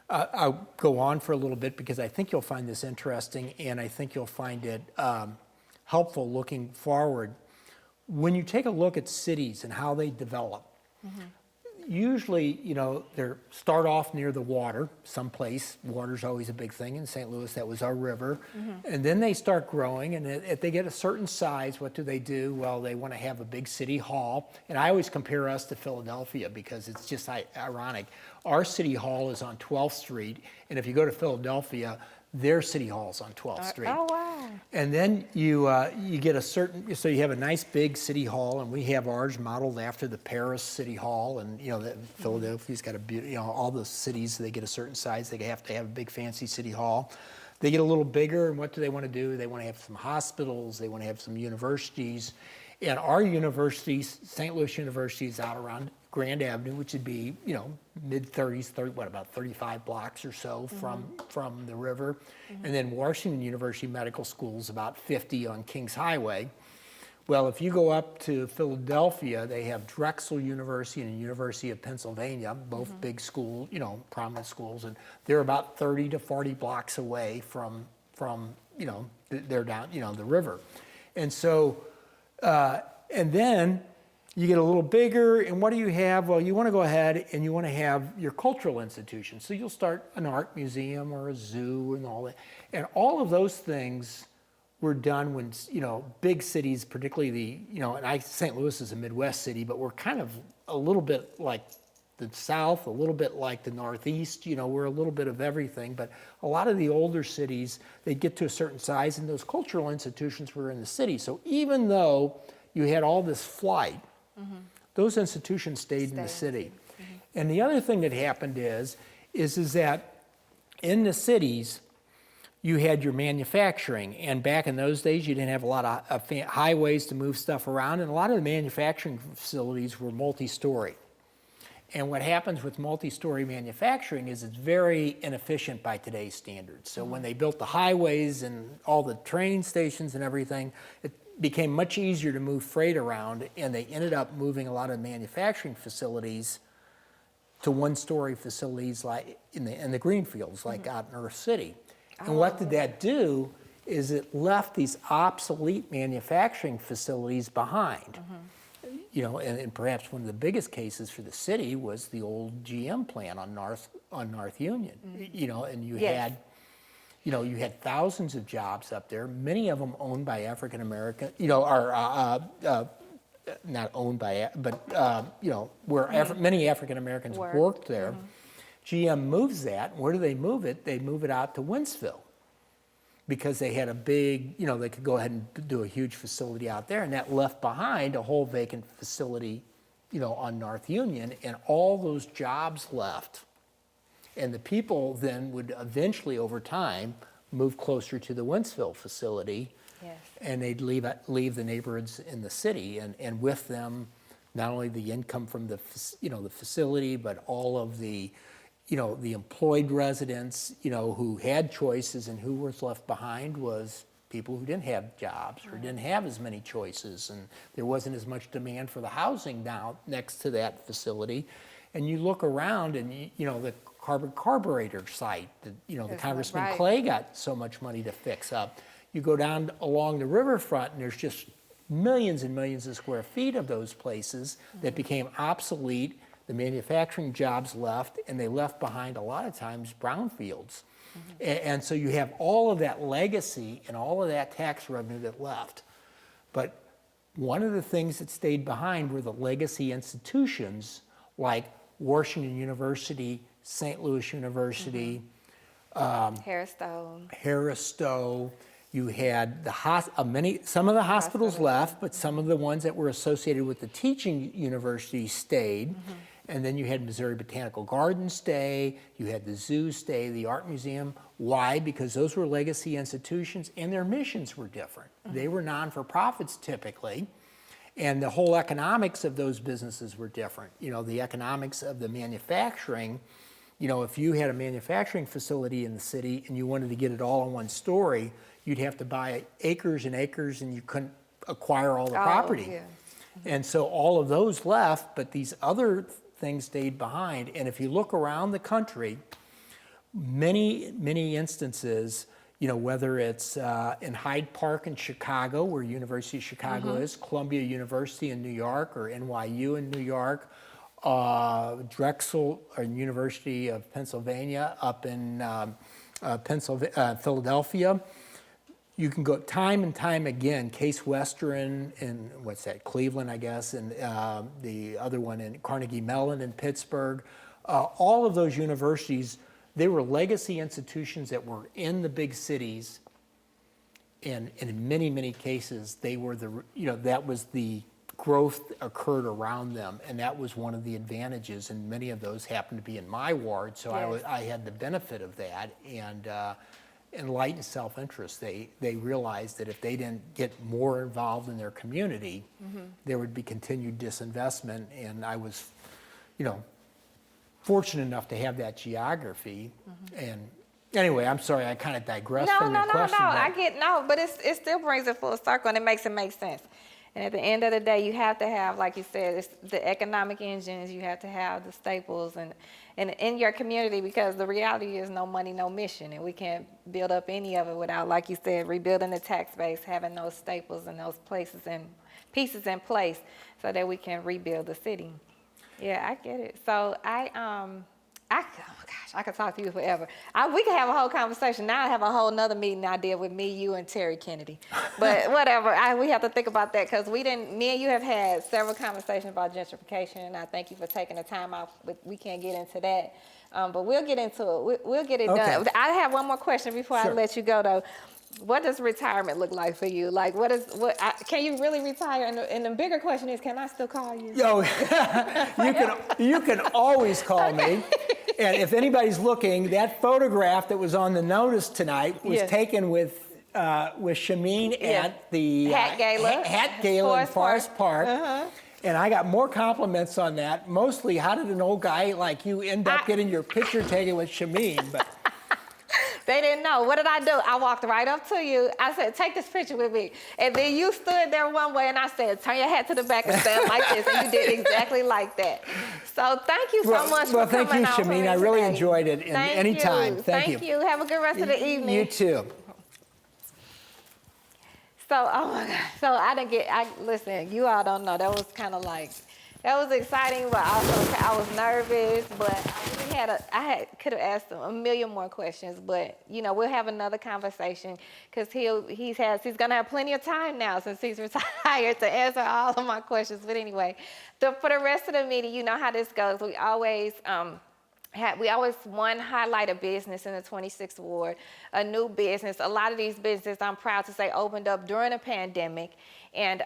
I'll go on for a little bit because I think you'll find this interesting, and I think you'll find it helpful looking forward. When you take a look at cities and how they develop, usually, they start off near the water, someplace. Water's always a big thing. In St. Louis, that was our river. And then they start growing, and if they get a certain size, what do? Well, they want to have a big city hall. And I always compare us to Philadelphia because it's just ironic. Our city hall is on 12th Street, and if you go to Philadelphia, their city hall's on 12th Street. Oh, wow. And then you get so you have a nice big city hall, and we have ours modeled after the Paris City Hall, and Philadelphia's got all the cities, they get a certain size, they have to have a big fancy city hall. They get a little bigger, and what do? They want to have some hospitals, they want to have some universities, and our universities, St. Louis University, is out around Grand Avenue, which would be, mid-30s, about 35 blocks or so from the river. And then Washington University Medical School is about 50 on Kings Highway. Well, if you go up to Philadelphia, they have Drexel University and the University of Pennsylvania, both big schools, prominent schools, and they're about 30 to 40 blocks away from they're down, the river. And so, and then you get a little bigger, and what do you have? Well, you want to go ahead and you want to have your cultural institutions. So you'll start an art museum or a zoo and all that. And all of those things were done when, big cities, particularly St. Louis is a Midwest city, but we're kind of a little bit like the South, a little bit like the Northeast. You know, we're a little bit of everything, but a lot of the older cities, they get to a certain size and those cultural institutions were in the city. So even though you had all this flight, those institutions stayed in the city. And the other thing that happened is that in the cities, you had your manufacturing, and back in those days, you didn't have a lot of highways to move stuff around, and a lot of the manufacturing facilities were multi-story. And what happens with multi-story manufacturing is it's very inefficient by today's standards. So when they built the highways and all the train stations and everything, it became much easier to move freight around, and they ended up moving a lot of manufacturing facilities to one-story facilities like in the greenfields, like out in Earth City. And what did that do is it left these obsolete manufacturing facilities behind. You know, and perhaps one of the biggest cases for the city was the old GM plant on North Union. You know, and you had, you know, you had thousands of jobs up there, many of them owned by African American, you know, or not owned by, but you know, where many African Americans worked there. GM moves that. Where do they move it? They move it out to Wentzville because they had a big, you know, they could go ahead and do a huge facility out there, and that left behind a whole vacant facility, you know, on North Union, and all those jobs left. And the people then would eventually, over time, move closer to the Wentzville facility, and they'd leave the neighborhoods in the city, and with them, not only the income from the, you know, the facility, but all of the, you know, the employed residents, you know, who had choices, and who was left behind was people who didn't have jobs or didn't have as many choices, and there wasn't as much demand for the housing now next to that facility. And you look around, and you know, the carbon carburetor site, you know, the Congressman Clay got so much money to fix up. You go down along the riverfront, and there's just millions and millions of square feet of those places that became obsolete. The manufacturing jobs left, and they left behind a lot of times brownfields. And so you have all of that legacy and all of that tax revenue that left. But one of the things that stayed behind were the legacy institutions like Washington University, St. Louis University, Harris Stowe. You had some of the hospitals left, but some of the ones that were associated with the teaching universities stayed. And then you had Missouri Botanical Gardens stay, you had the zoo stay, the art museum. Why? Because those were legacy institutions, and their missions were different. They were non-for-profits typically, and the whole economics of those businesses were different. You know, the economics of the manufacturing, you know, if you had a manufacturing facility in the city and you wanted to get it all in one story, you'd have to buy acres and acres, and you couldn't acquire all the property. And so all of those left, but these other things stayed behind. And if you look around the country, many instances, you know, whether it's in Hyde Park in Chicago, where University of Chicago is, Columbia University in New York, or NYU in New York, Drexel or University of Pennsylvania up in Philadelphia. You can go time and time again, Case Western in, Cleveland, I guess, and the other one in Carnegie Mellon in Pittsburgh. All of those universities, they were legacy institutions that were in the big cities, and in many cases, they were that was the growth occurred around them, and that was one of the advantages, and many of those happened to be in my ward, so I had the benefit of that, and enlightened self-interest. They realized that if they didn't get more involved in their community, there would be continued disinvestment. And I was, you know, fortunate enough to have that geography. And anyway, I'm sorry, I kind of digressed from your question. But it still brings it full circle, and it makes sense. And at the end of the day, you have to have, like you said, it's the economic engines, you have to have the staples and in your community, because the reality is no money, no mission. And we can't build up any of it without, like you said, rebuilding the tax base, having those staples and those places and pieces in place so that we can rebuild the city. Yeah, I get it. So oh my gosh. I could talk to you forever. We could have a whole conversation. Now I have a whole nother meeting idea with me, you, and Terry Kennedy. But whatever, we have to think about that because me and you have had several conversations about gentrification, and I thank you for taking the time out. We can't get into that, but we'll get into it. We'll get it done. I have one more question before I let you go, though. What does retirement look like for you? Like, can you really retire? And the bigger question is, can I still call you? Yo, you can always call me. And if anybody's looking, that photograph that was on the notice tonight was taken with Shameem at the Hat Gala in Forest Park. And I got more compliments on that. Mostly, how did an old guy like you end up getting your picture taken with Shameem? But they didn't know. What did I do? I walked right up to you. I said, take this picture with me. And then you stood there one way, and I said, turn your head to the back and stand like this. And you did exactly like that. So thank you so much for coming out. Well, thank you, Shameem. I really enjoyed it. Anytime. Thank you. Have a good rest of the evening. You too. So, oh my God. So listen, you all don't know. That was kind of like, that was exciting, but also I was nervous, but I could have asked him a million more questions, but we'll have another conversation because he's gonna have plenty of time now since he's retired to answer all of my questions. But anyway, for the rest of the meeting, you know how this goes. We always highlight a business in the 26th Ward, a new business. A lot of these businesses, I'm proud to say, opened up during a pandemic. And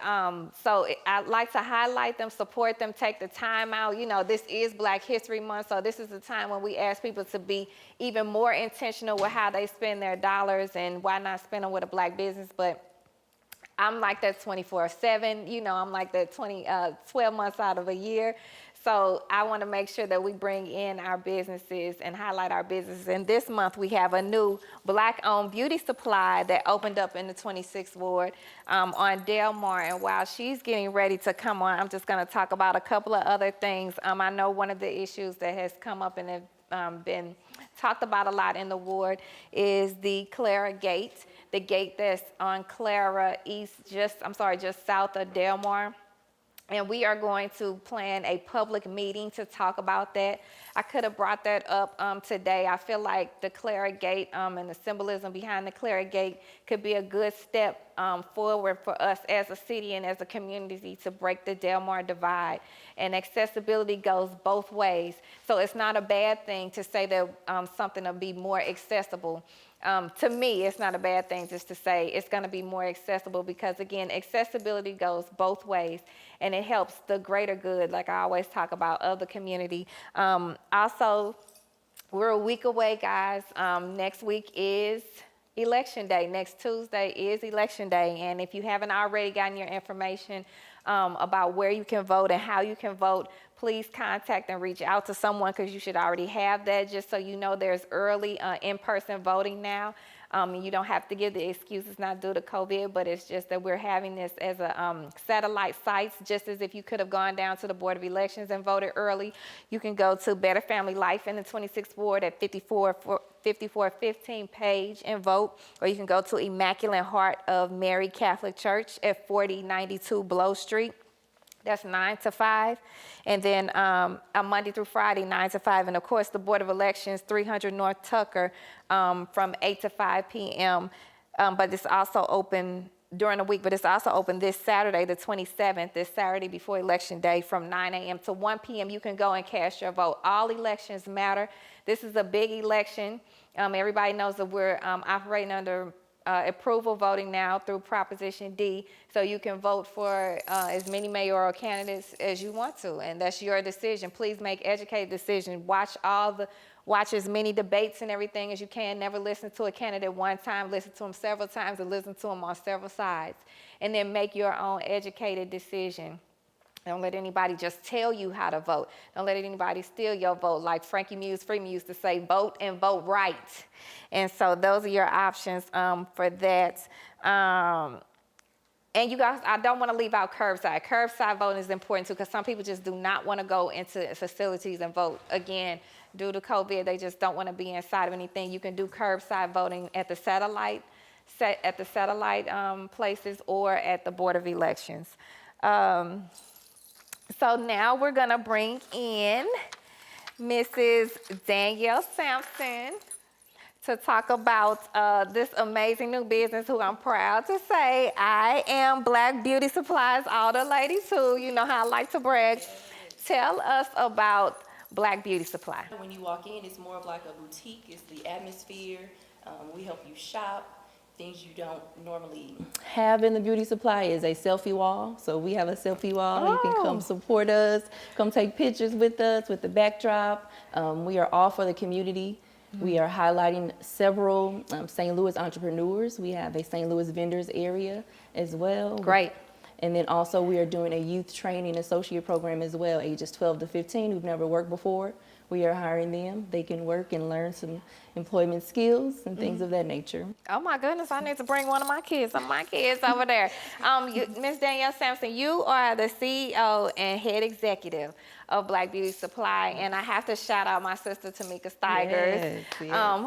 so I'd like to highlight them, support them, take the time out. This is Black History Month, so this is the time when we ask people to be even more intentional with how they spend their dollars and why not spend them with a Black business. But I'm like that 24/7. I'm like that 12 months out of a year. So I want to make sure that we bring in our businesses and highlight our businesses. And this month we have a new Black-owned beauty supply that opened up in the 26th Ward on Delmar. And while she's getting ready to come on, I'm just going to talk about a couple of other things. I know one of the issues that has come up and have been talked about a lot in the ward is the Clara Gate, the gate that's on Clara just south of Delmar. And we are going to plan a public meeting to talk about that. I could have brought that up today. I feel like the Clara Gate and the symbolism behind the Clara Gate could be a good step forward for us as a city and as a community to break the Delmar divide. And accessibility goes both ways. So it's not a bad thing to say that something will be more accessible. To me, it's not a bad thing just to say it's going to be more accessible because, again, accessibility goes both ways, and it helps the greater good, like I always talk about, of the community. Also, we're a week away, guys. Next week is Election Day. Next Tuesday is Election Day, and if you haven't already gotten your information about where you can vote and how you can vote, please contact and reach out to someone because you should already have that, just so you know there's early in-person voting now. You don't have to give the excuses not due to COVID, but it's just that we're having this as a satellite sites, just as if you could have gone down to the Board of Elections and voted early. You can go to Better Family Life in the 26th Ward at 5415 Page and vote, or you can go to Immaculate Heart of Mary Catholic Church at 4092 Blow Street. That's 9 to 5. And then on Monday through Friday, 9 to 5. And of course, the Board of Elections, 300 North Tucker from 8 to 5 p.m. But it's also open during the week, but it's also open this Saturday, the 27th, this Saturday before Election Day from 9 a.m. to 1 p.m. You can go and cast your vote. All elections matter. This is a big election. Everybody knows that we're operating under approval voting now through Proposition D, so you can vote for as many mayoral candidates as you want to, and that's your decision. Please make educated decisions. Watch as many debates and everything as you can. Never listen to a candidate one time. Listen to them several times and listen to them on several sides, and then make your own educated decision. Don't let anybody just tell you how to vote. Don't let anybody steal your vote. Like Frankie Freeman used to say, vote and vote right. And so those are your options for that. And you guys, I don't want to leave out curbside. Curbside voting is important too, because some people just do not want to go into facilities and vote. Again, due to COVID, they just don't want to be inside of anything. You can do curbside voting at the satellite places or at the Board of Elections. So now we're going to bring in Mrs. Danielle Sampson to talk about this amazing new business who I'm proud to say I am Black Beauty Supplies, all the ladies who, you know how I like to brag. Tell us about Black Beauty Supply. When you walk in, it's more of like a boutique. It's the atmosphere. We help you shop. Things you don't normally have in the beauty supply is a selfie wall. So we have a selfie wall. You can come support us, come take pictures with us with the backdrop. We are all for the community. We are highlighting several St. Louis entrepreneurs. We have a St. Louis vendors area as well. Great. And then also we are doing a youth training associate program as well, ages 12 to 15 who've never worked before. We are hiring them. They can work and learn some employment skills and things of that nature. Oh my goodness, I need to bring one of my kids, over there. Ms. Danielle Sampson, you are the CEO and head executive of Black Beauty Supply, and I have to shout out my sister Chiemica Johnson,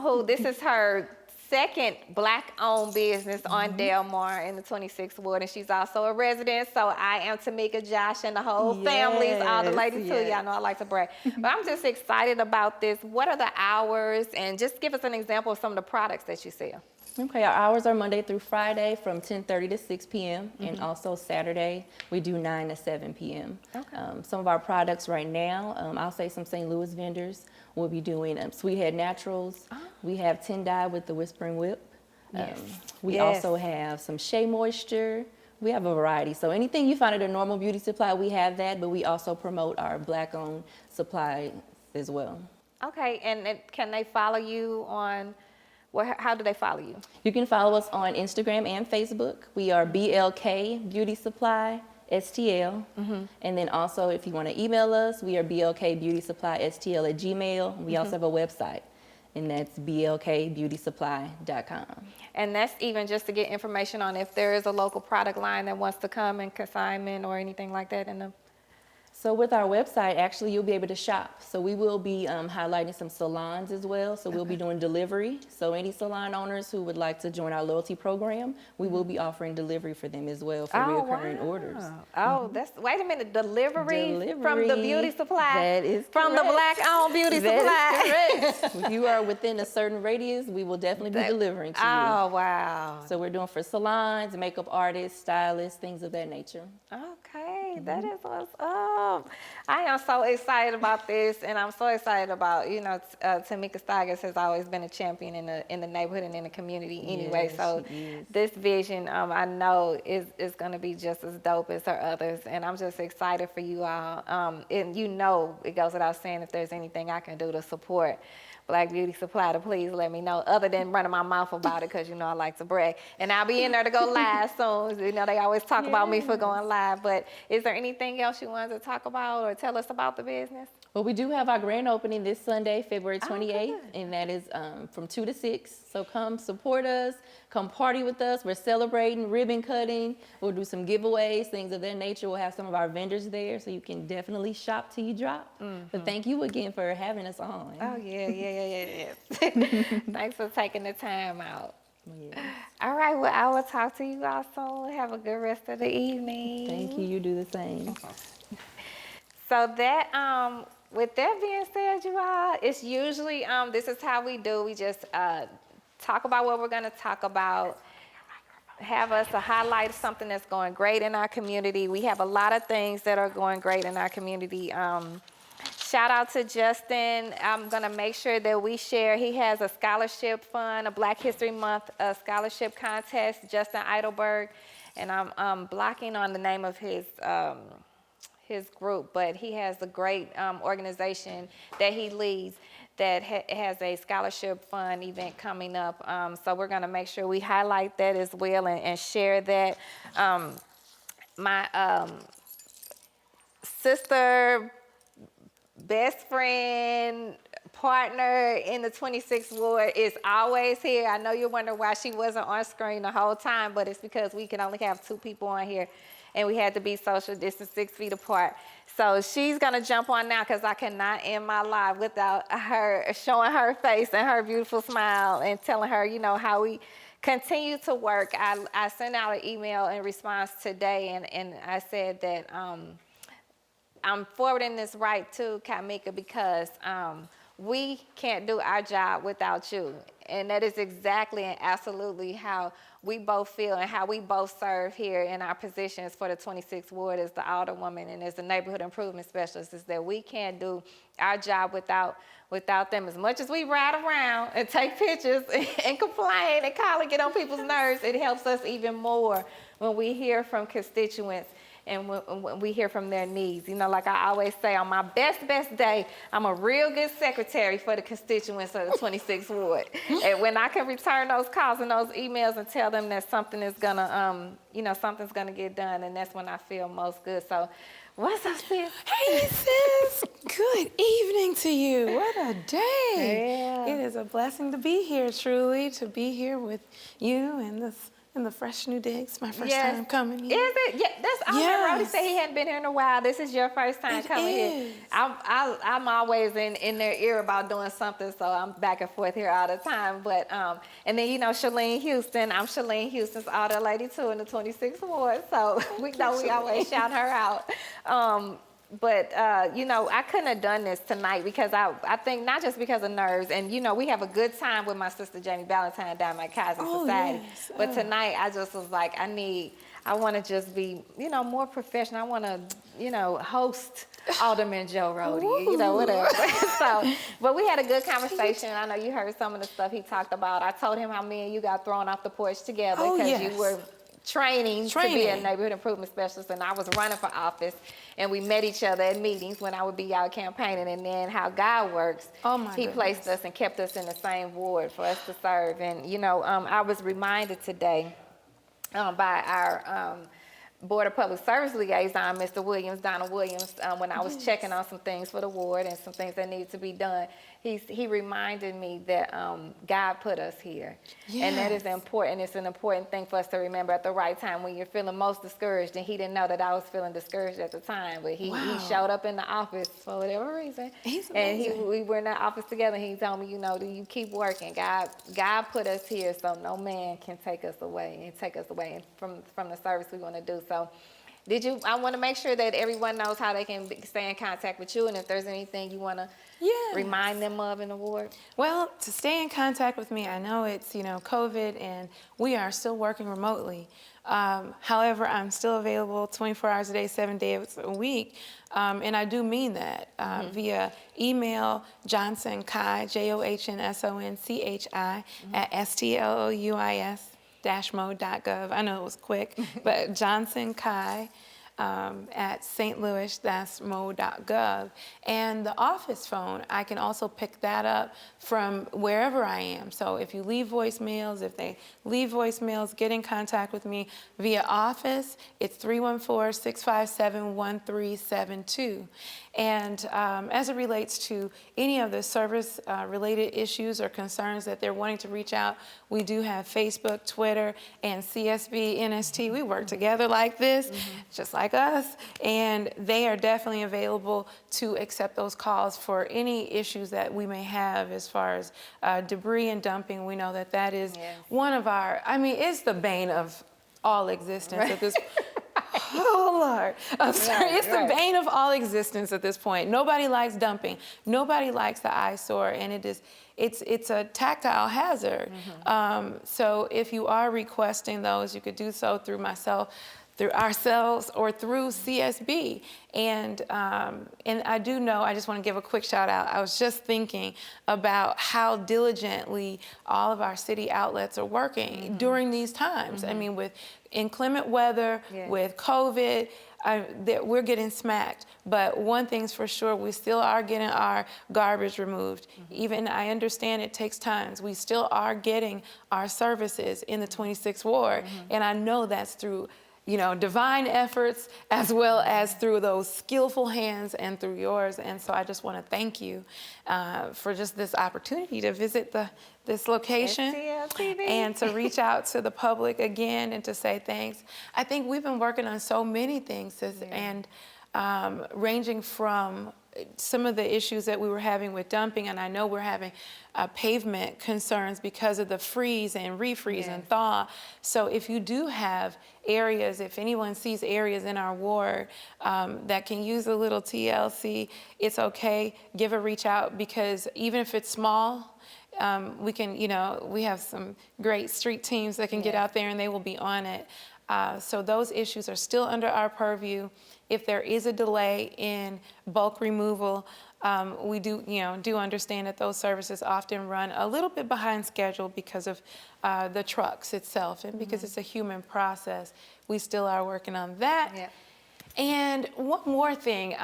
who this is her second Black-owned business on Delmar in the 26th Ward, and she's also a resident. So I am Chiemica Josh and the whole families, all the ladies too. Y'all know I like to brag. But I'm just excited about this. What are the hours? And just give us an example of some of the products that you sell. Okay, our hours are Monday through Friday from 10:30 to 6 p.m. And also Saturday, we do 9 to 7 p.m. Okay. Some of our products right now, I'll say some St. Louis vendors will be doing Sweethead Naturals. We have Tin Dye with the Whispering Whip. We also have some Shea Moisture. We have a variety. So anything you find at a normal beauty supply, we have that, but we also promote our Black-owned supply as well. Okay, and can they follow you on, how do they follow you? You can follow us on Instagram and Facebook. We are BLK Beauty Supply STL. And then also, if you want to email us, we are blkbeautysupply@gmail. We also have a website, and that's blkbeautysupply.com. And that's even just to get information on if there is a local product line that wants to come in consignment or anything like that in the... So with our website, actually, you'll be able to shop. So we will be highlighting some salons as well. So we'll be doing delivery. So any salon owners who would like to join our loyalty program, we will be offering delivery for them as well for reoccurring orders. Oh, that's, wait a minute, delivery from the beauty supply? That is from correct. the Black-owned beauty supply? That is correct. If you are within a certain radius, we will definitely be delivering to you. Oh, wow. So we're doing for salons, makeup artists, stylists, things of that nature. Okay, that is what's up. I am so excited about this, and I'm so excited about, you know, Chiemica Johnson has always been a champion in the neighborhood and in the community anyway. Yes, so this vision, I know is going to be just as dope as her others, and I'm just excited for you all. And you know, it goes without saying, if there's anything I can do to support Black Beauty Supply, to please let me know, other than running my mouth about it, because you know I like to brag. And I'll be in there to go live soon. You know, they always talk about me for going live, but is there anything else you wanted to talk about or tell us about the business? Well, we do have our grand opening this Sunday, February 28th, and that is from 2 to 6. So come support us, come party with us. We're celebrating, ribbon cutting. We'll do some giveaways, things of that nature. We'll have some of our vendors there, so you can definitely shop till you drop. But thank you again for having us on. Oh, yeah. Thanks for taking the time out. Yeah. All right, well, I will talk to you all soon. Have a good rest of the evening. Thank you. You do the same. So that, with that being said, you all, it's usually, this is how we do. We just talk about what we're going to talk about, have us to highlight something that's going great in our community. We have a lot of things that are going great in our community. Shout out to Justin. I'm going to make sure that we share. He has a scholarship fund, a Black History Month scholarship contest, Justin Eidelberg. And I'm blocking on the name of his group, but he has a great organization that he leads that has a scholarship fund event coming up. So we're going to make sure we highlight that as well and share that. My sister, best friend, partner in the 26th Ward is always here. I know you're wondering why she wasn't on screen the whole time, but it's because we can only have 2 people on here, and we had to be social distance 6 feet apart. So she's gonna jump on now, because I cannot end my live without her showing her face and her beautiful smile and telling her, you know, how we continue to work. I sent out an email in response today, and I said that I'm forwarding this right to Chiemica because we can't do our job without you. And that is exactly and absolutely how we both feel and how we both serve here in our positions for the 26th Ward as the Alderwoman and as the Neighborhood Improvement Specialist, is that we can't do our job without them. As much as we ride around and take pictures and complain and call and get on people's nerves, it helps us even more when we hear from constituents and when we hear from their needs. You know, like I always say, on my best day, I'm a real good secretary for the constituents of the 26th Ward. And when I can return those calls and those emails and tell them that something is gonna, something's gonna get done, and that's when I feel most good. So, what's up, sis? Hey, sis. Good evening to you. What a day. Yeah. It is a blessing to be here, truly, to be here with you and the fresh new digs. My first time coming here. Is it? Yeah, that's Alderman Roddy said he hadn't been here in a while. This is your first time coming here. I'm always in their ear about doing something, so I'm back and forth here all the time. But and then Shalene Houston. I'm Shalene Houston's Alder lady too in the 26th Ward, so we always shout her out. But I couldn't have done this tonight because I think not just because of nerves, and we have a good time with my sister Jamie Ballantyne down at my Kaiser Society. Yes. But tonight I just was like, I want to just be, more professional. I want to, host Alderman Joe Roddy, whatever. So, but we had a good conversation. I know you heard some of the stuff he talked about. I told him how me and you got thrown off the porch together because you were training to be a neighborhood improvement specialist, and I was running for office, and we met each other at meetings when I would be out campaigning, and then how God works, he placed us and kept us in the same ward for us to serve. And I was reminded today by our Board of Public Service Liaison, Mr. Williams, Donald Williams, when I was checking on some things for the ward and some things that needed to be done, he reminded me that God put us here. And that is important. It's an important thing for us to remember at the right time when you're feeling most discouraged. And he didn't know that I was feeling discouraged at the time, but he showed up in the office for whatever reason. And we were in that office together, and he told me, you keep working. God put us here so no man can take us away from the service we want to do. So I want to make sure that everyone knows how they can stay in contact with you, and if there's anything you want to remind them of in the ward. Well, to stay in contact with me, I know it's, COVID, and we are still working remotely. However, I'm still available 24 hours a day, 7 days a week. And I do mean that via email, Johnson Chi, JOHNSONCHI at STLOUIS-mode.gov. I know it was quick, but Johnson Chi at stlouis-mode.gov. And the office phone, I can also pick that up from wherever I am. So if you leave voicemails, get in contact with me via office. It's 314-657-1372. And as it relates to any of the service-related issues or concerns that they're wanting to reach out, we do have Facebook, Twitter, and CSB, NST. We work together like this, just like us, and they are definitely available to accept those calls for any issues that we may have as far as debris and dumping. We know that is one of our, it's the bane of all existence at this Oh, Lord. I'm sorry. It's the bane of all existence at this point. Nobody likes dumping. Nobody likes the eyesore, and it's a tactile hazard. So if you are requesting those, you could do so through myself, through ourselves, or through CSB. And I do know, I just want to give a quick shout out. I was just thinking about how diligently all of our city outlets are working during these times. I mean, with inclement weather, with COVID, we're getting smacked. But one thing's for sure, we still are getting our garbage removed. Even I understand it takes time. We still are getting our services in the 26th Ward. And I know that's through divine efforts, as well as through those skillful hands and through yours. And so I just want to thank you for just this opportunity to visit this location and to reach out to the public again and to say thanks. I think we've been working on so many things, and ranging from some of the issues that we were having with dumping, and I know we're having pavement concerns because of the freeze and refreeze and thaw. So if you do have areas, if anyone sees areas in our ward that can use a little TLC, it's okay, give a reach out, because even if it's small, we can, we have some great street teams that can get out there and they will be on it. So those issues are still under our purview. If there is a delay in bulk removal, we do understand that those services often run a little bit behind schedule because of the trucks itself, and because it's a human process. We still are working on that. Yep. And one more thing,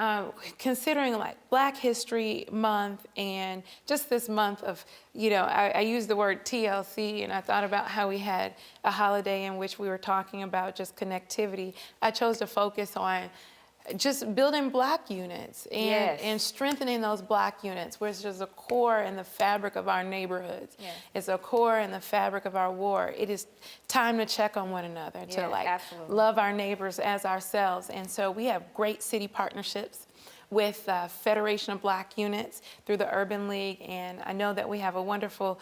considering like Black History Month and just this month of, I used the word TLC, and I thought about how we had a holiday in which we were talking about just connectivity. I chose to focus on just building Black units and strengthening those Black units, which is a core in the fabric of our neighborhoods. Yes. It's a core in the fabric of our ward. It is time to check on one another, to love our neighbors as ourselves. And so we have great city partnerships with Federation of Black Units through the Urban League, and I know that we have a wonderful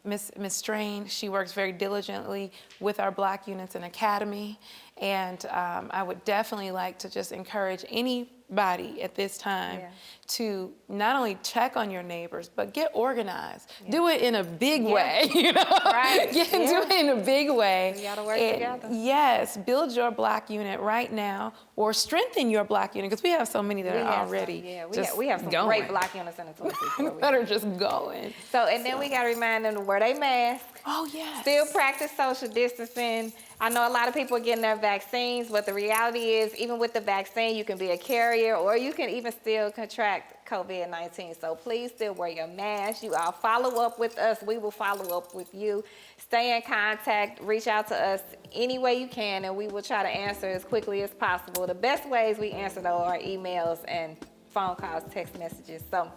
Miss Strain. She works very diligently with our Black Units and Academy, and I would definitely like to just encourage anybody at this time to not only check on your neighbors, but get organized. Do it in a big way, Right. Do it in a big way. We gotta work together. Yes, build your Black unit right now, or strengthen your Black unit, because we have so many that are already we have some going. great Black units in the 26th. that are just going. So, and then we gotta remind them to wear their mask. Oh, yes. Still practice social distancing. I know a lot of people are getting their vaccines, but the reality is, even with the vaccine, you can be a carrier, or you can even still contract COVID-19. So please still wear your mask. You all follow up with us. We will follow up with you. Stay in contact. Reach out to us any way you can, and we will try to answer as quickly as possible. The best ways we answer, though, are emails and phone calls, text messages. So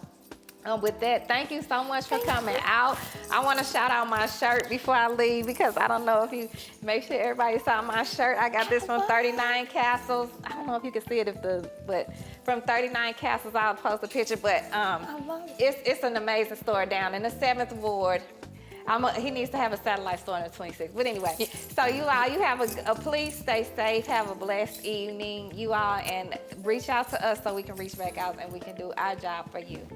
with that, thank you so much for coming out. I want to shout out my shirt before I leave, because I don't know if you make sure everybody saw my shirt. I got this from 39 Castles. I don't know if you can see it, but from 39 Castles, I'll post a picture. But it's an amazing store down in the 7th Ward. He needs to have a satellite store in the 26th. But anyway, so you all, you have please stay safe. Have a blessed evening, you all, and reach out to us so we can reach back out and we can do our job for you.